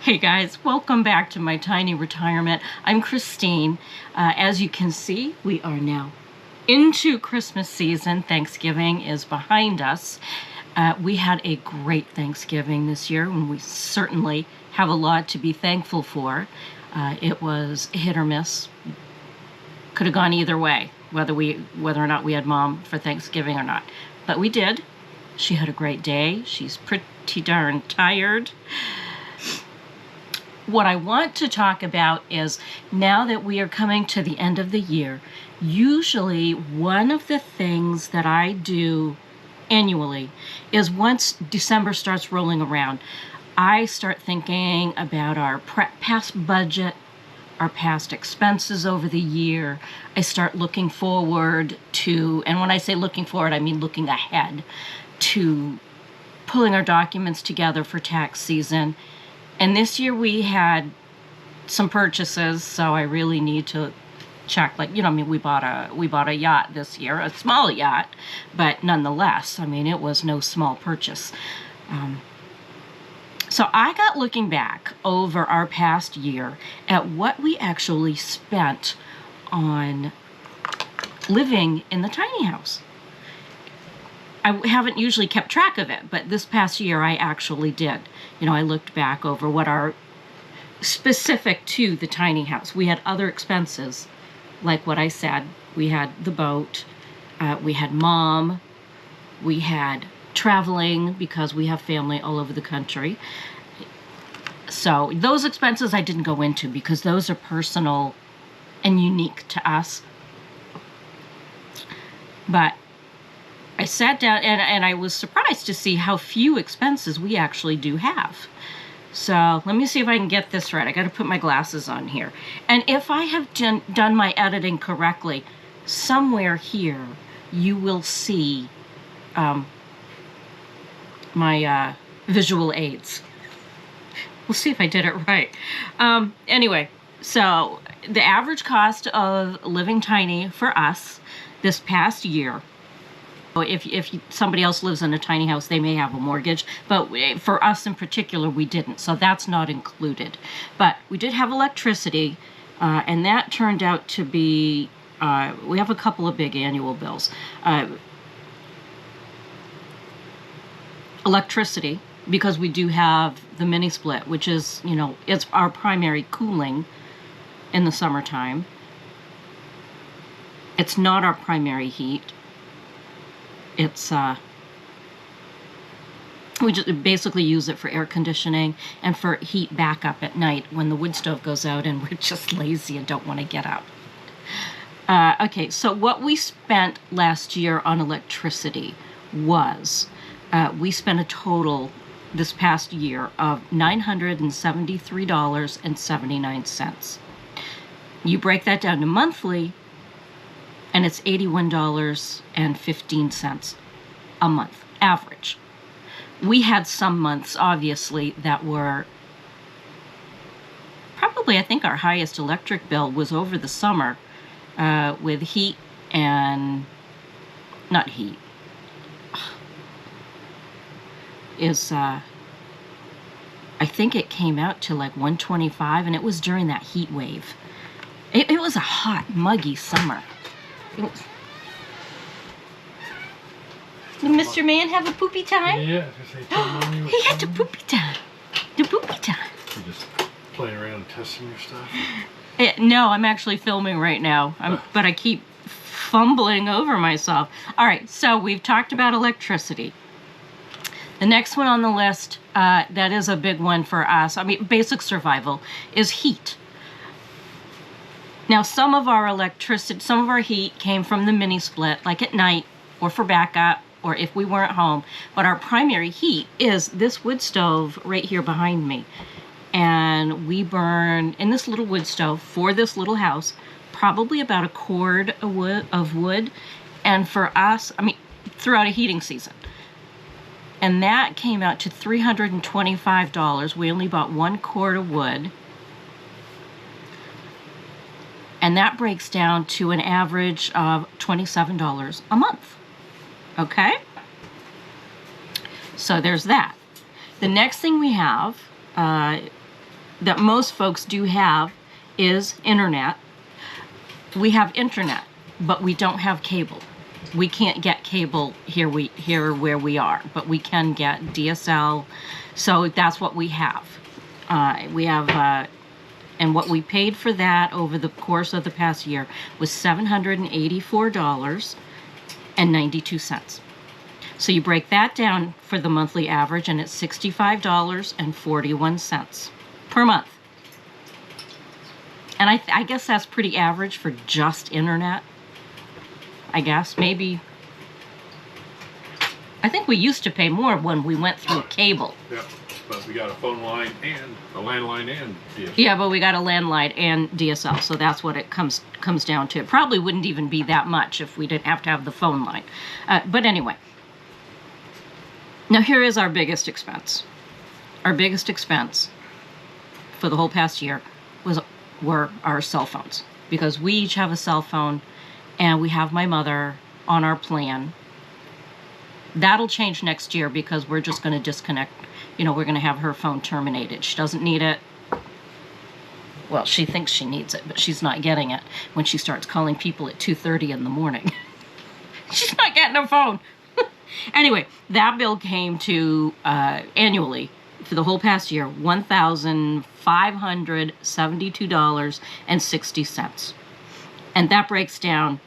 Hey guys, welcome back to my tiny retirement. I'm Christine. As you can see, we are now into Christmas season. Thanksgiving is behind us. We had a great Thanksgiving this year, and we certainly have a lot to be thankful for. It was hit or miss. Could have gone either way, whether or not we had Mom for Thanksgiving or not. But we did. She had a great day. She's pretty darn tired. What I want to talk about is, now that we are coming to the end of the year, usually one of the things that I do annually is, once December starts rolling around, I start thinking about our past budget, our past expenses over the year. I start looking forward to, and when I say looking forward, I mean looking ahead to pulling our documents together for tax season. And this year we had some purchases, so I really need to check, we bought a yacht this year, a small yacht, but nonetheless, it was no small purchase. So I got looking back over our past year at what we actually spent on living in the tiny house. I haven't usually kept track of it, but this past year I actually did. I looked back over what are specific to the tiny house. We had other expenses, like what I said. We had the boat, we had Mom, we had traveling because we have family all over the country. So those expenses I didn't go into because those are personal and unique to us. But I sat down and I was surprised to see how few expenses we actually do have. So let me see if I can get this right. I got to put my glasses on here. And if I have done my editing correctly, somewhere here you will see my visual aids. We'll see if I did it right. Anyway, so the average cost of living tiny for us this past year, if somebody else lives in a tiny house, they may have a mortgage, but for us in particular, we didn't, so that's not included. But we did have electricity, and that turned out to be, we have a couple of big annual bills. Electricity, because we do have the mini split, which is, it's our primary cooling in the summertime. It's not our primary heat. It's, we just basically use it for air conditioning and for heat backup at night when the wood stove goes out and we're just lazy and don't want to get up. Okay, so what we spent last year on electricity was, we spent a total this past year of $973.79. You break that down to monthly, and it's $81.15 a month, average. We had some months, obviously, that were probably, I think our highest electric bill was over the summer, with heat and, not heat, I think it came out to like $125, and it was during that heat wave. It was a hot, muggy summer. Did Mr. Man have a poopy time? Yeah, he had the poopy time. The poopy time. You just playing around and testing your stuff? No, I'm actually filming right now, but I keep fumbling over myself. All right, so we've talked about electricity. The next one on the list, that is a big one for us, basic survival, is heat. Now, some of our heat came from the mini split, like at night, or for backup, or if we weren't home. But our primary heat is this wood stove right here behind me. And we burn, in this little wood stove, for this little house, probably about a cord of wood. And for us, throughout a heating season. And that came out to $325. We only bought 1 cord of wood. And that breaks down to an average of $27 a month. Okay? So there's that. The next thing we have that most folks do have is internet. We have internet, but we don't have cable. We can't get cable here where we are, but we can get DSL. So that's what we have. And what we paid for that over the course of the past year was $784.92. So you break that down for the monthly average, and it's $65.41 per month. And I guess that's pretty average for just internet. I guess maybe. I think we used to pay more when we went through cable. Yeah, but we got a phone line and a landline and DSL. Yeah, but we got a landline and DSL, so that's what it comes down to. It probably wouldn't even be that much if we didn't have to have the phone line. But anyway, now here is our biggest expense. Our biggest expense for the whole past year were our cell phones, because we each have a cell phone, and we have my mother on our plan. That'll change next year because we're just going to disconnect. We're going to have her phone terminated. She doesn't need it. Well, she thinks she needs it, but she's not getting it when she starts calling people at 2:30 in the morning. She's not getting a phone. Anyway, that bill came to annually for the whole past year, $1,572.60. And that breaks down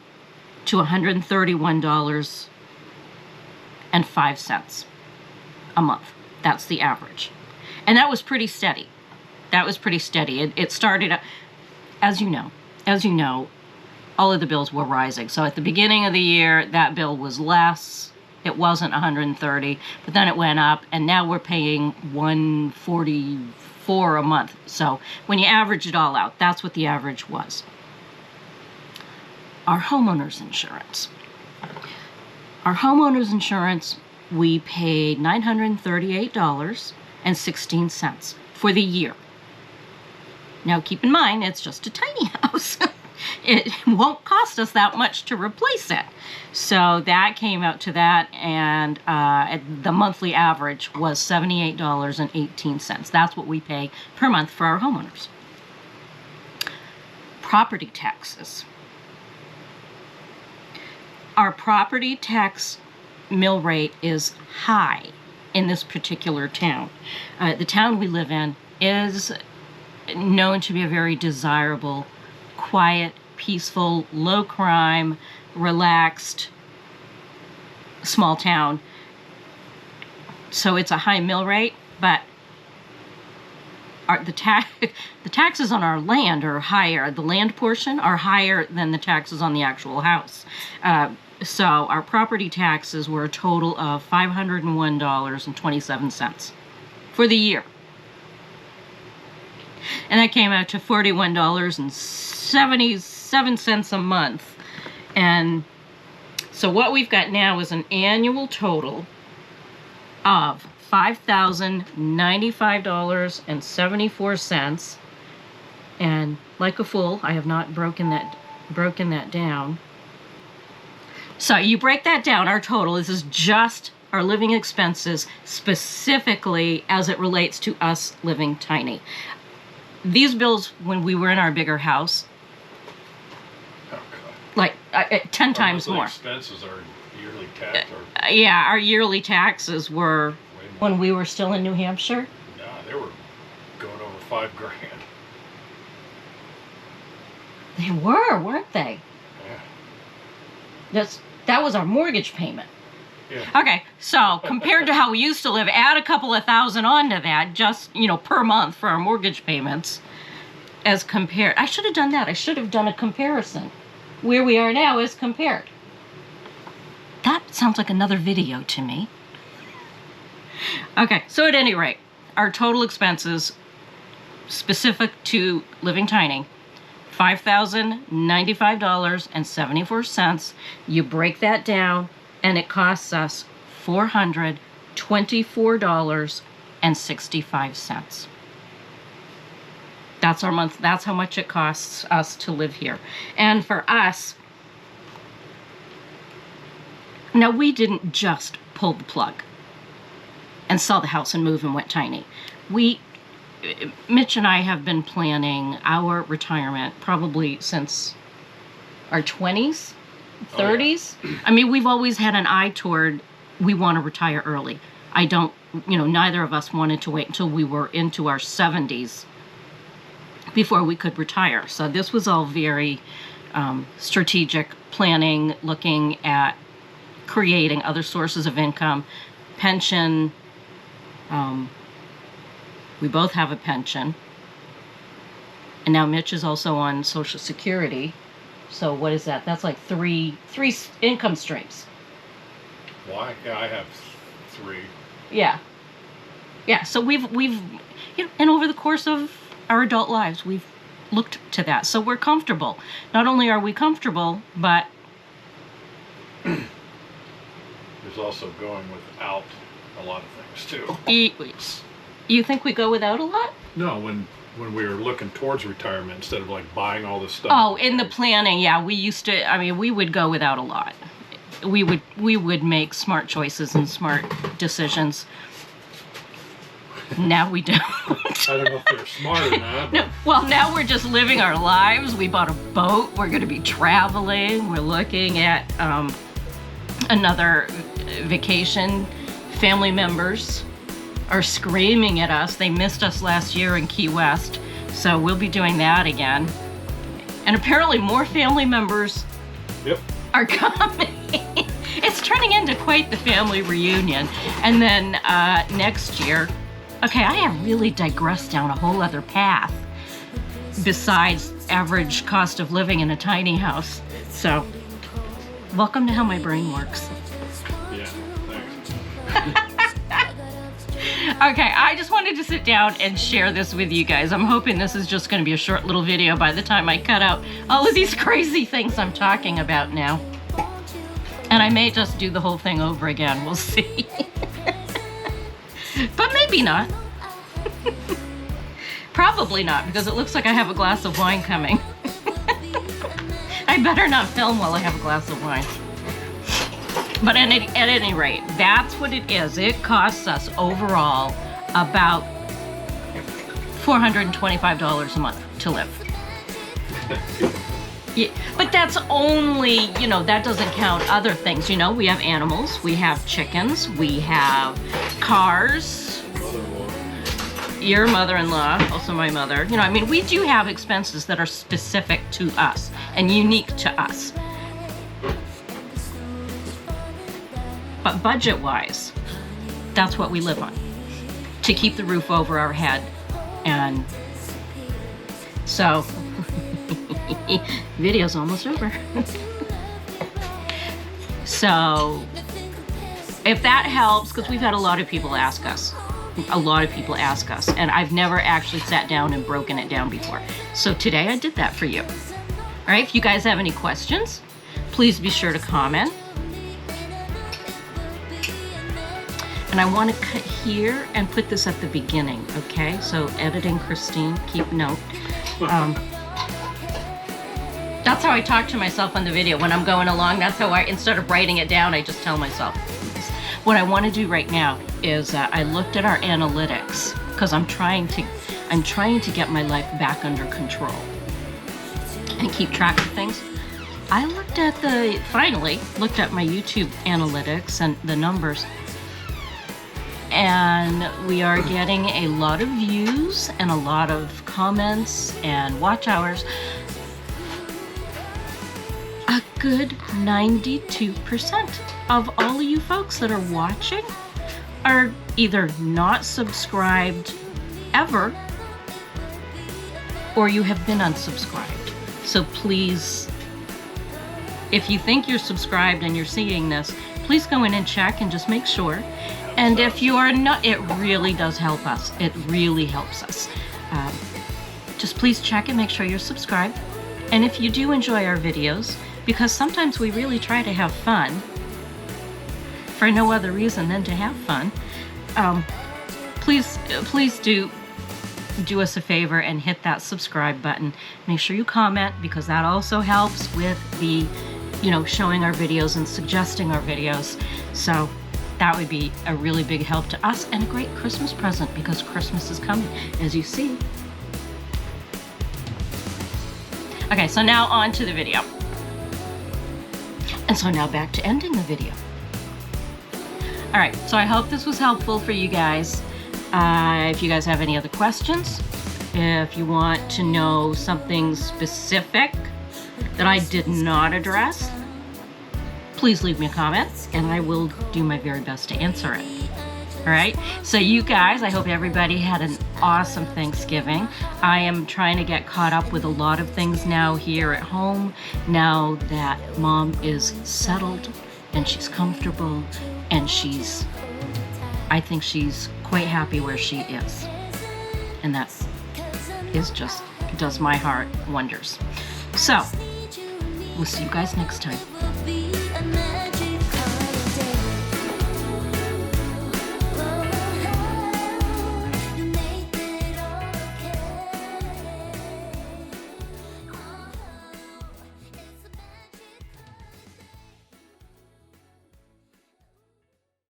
to $131.05 a month. That's the average. And that was pretty steady. It started, as you know, all of the bills were rising. So at the beginning of the year, that bill was less. It wasn't $130, but then it went up, and now we're paying $144 a month. So when you average it all out, that's what the average was. Our homeowners insurance. We paid $938.16 for the year. Now keep in mind, it's just a tiny house. It won't cost us that much to replace it. So that came out to that, and the monthly average was $78.18. That's what we pay per month for our homeowners. Property taxes. Our property tax mill rate is high in this particular town. The town we live in is known to be a very desirable, quiet, peaceful, low crime, relaxed, small town. So it's a high mill rate, but the taxes on our land are higher. The land portion are higher than the taxes on the actual house. So our property taxes were a total of $501.27 for the year. And that came out to $41.77 a month. And so what we've got now is an annual total of $5,095.74. And like a fool, I have not broken that down. So you break that down, our total, this is just our living expenses, specifically as it relates to us living tiny. These bills, when we were in our bigger house, like 10 times more. Expenses are yearly tax. Yeah, our yearly taxes were, when we were still in New Hampshire. Yeah, they were going over $5,000. They were, weren't they? Yeah. That was our mortgage payment. Yeah. Okay, so compared to how we used to live, add a couple of thousand onto that, just, per month for our mortgage payments, as compared. I should have done that. I should have done a comparison. Where we are now is compared. That sounds like another video to me. Okay, so at any rate, our total expenses specific to living tiny, $5,095.74. You break that down, and it costs us $424.65. That's our month. That's how much it costs us to live here. And for us, now we didn't just pull the plug and sell the house and move and went tiny. We Mitch and I have been planning our retirement probably since our 20s, 30s. I mean, we've always had an eye toward we want to retire early. I don't, neither of us wanted to wait until we were into our 70s before we could retire. So this was all very strategic planning, looking at creating other sources of income, pension. We both have a pension. And now Mitch is also on Social Security. So what is that? That's like three income streams. Why? Yeah, I have 3. Yeah. Yeah, so we've and over the course of our adult lives, we've looked to that. So we're comfortable. Not only are we comfortable, but There's also going without a lot of things too. you think we go without a lot? No, when we were looking towards retirement, instead of like buying all this stuff. Oh, in the planning, yeah, we would go without a lot. We would make smart choices and smart decisions. Now we don't. I don't know if they're smart or not. No, well, now we're just living our lives. We bought a boat. We're going to be traveling. We're looking at another vacation. Family members are screaming at us. They missed us last year in Key West, so we'll be doing that again. And apparently more family members are coming. It's turning into quite the family reunion. And then next year, okay, I have really digressed down a whole other path besides average cost of living in a tiny house. So, welcome to how my brain works. Yeah, thanks. Okay, I just wanted to sit down and share this with you guys. I'm hoping this is just going to be a short little video by the time I cut out all of these crazy things I'm talking about now. And I may just do the whole thing over again. We'll see. But maybe not. Probably not, because it looks like I have a glass of wine coming. I better not film while I have a glass of wine. But at any rate, that's what it is. It costs us overall about $425 a month to live. Yeah, but that's only, that doesn't count other things. We have animals, we have chickens, we have cars. Your mother-in-law, also my mother. We do have expenses that are specific to us and unique to us. But budget-wise, that's what we live on, to keep the roof over our head. And so, video's almost over. So, if that helps, because we've had a lot of people ask us, and I've never actually sat down and broken it down before. So today I did that for you. All right, if you guys have any questions, please be sure to comment. And I want to cut here and put this at the beginning, okay? So editing, Christine, keep note. That's how I talk to myself on the video when I'm going along. That's how instead of writing it down, I just tell myself. What I want to do right now is I looked at our analytics because I'm trying to get my life back under control and keep track of things. I finally looked at my YouTube analytics and the numbers. And we are getting a lot of views and a lot of comments and watch hours. A good 92% of all of you folks that are watching are either not subscribed ever or you have been unsubscribed. So please, if you think you're subscribed and you're seeing this, please go in and check and just make sure. And if you are not, it really does help us. It really helps us. Just please check and make sure you're subscribed. And if you do enjoy our videos, because sometimes we really try to have fun for no other reason than to have fun, please do us a favor and hit that subscribe button. Make sure you comment, because that also helps with the, showing our videos and suggesting our videos. So that would be a really big help to us and a great Christmas present because Christmas is coming, as you see. Okay, so now on to the video. And so now back to ending the video. All right, so I hope this was helpful for you guys. If you guys have any other questions, if you want to know something specific that I did not address, please leave me a comment and I will do my very best to answer it. All right, so you guys, I hope everybody had an awesome Thanksgiving. I am trying to get caught up with a lot of things now here at home, now that Mom is settled and she's comfortable and I think she's quite happy where she is. And that does my heart wonders. So, we'll see you guys next time.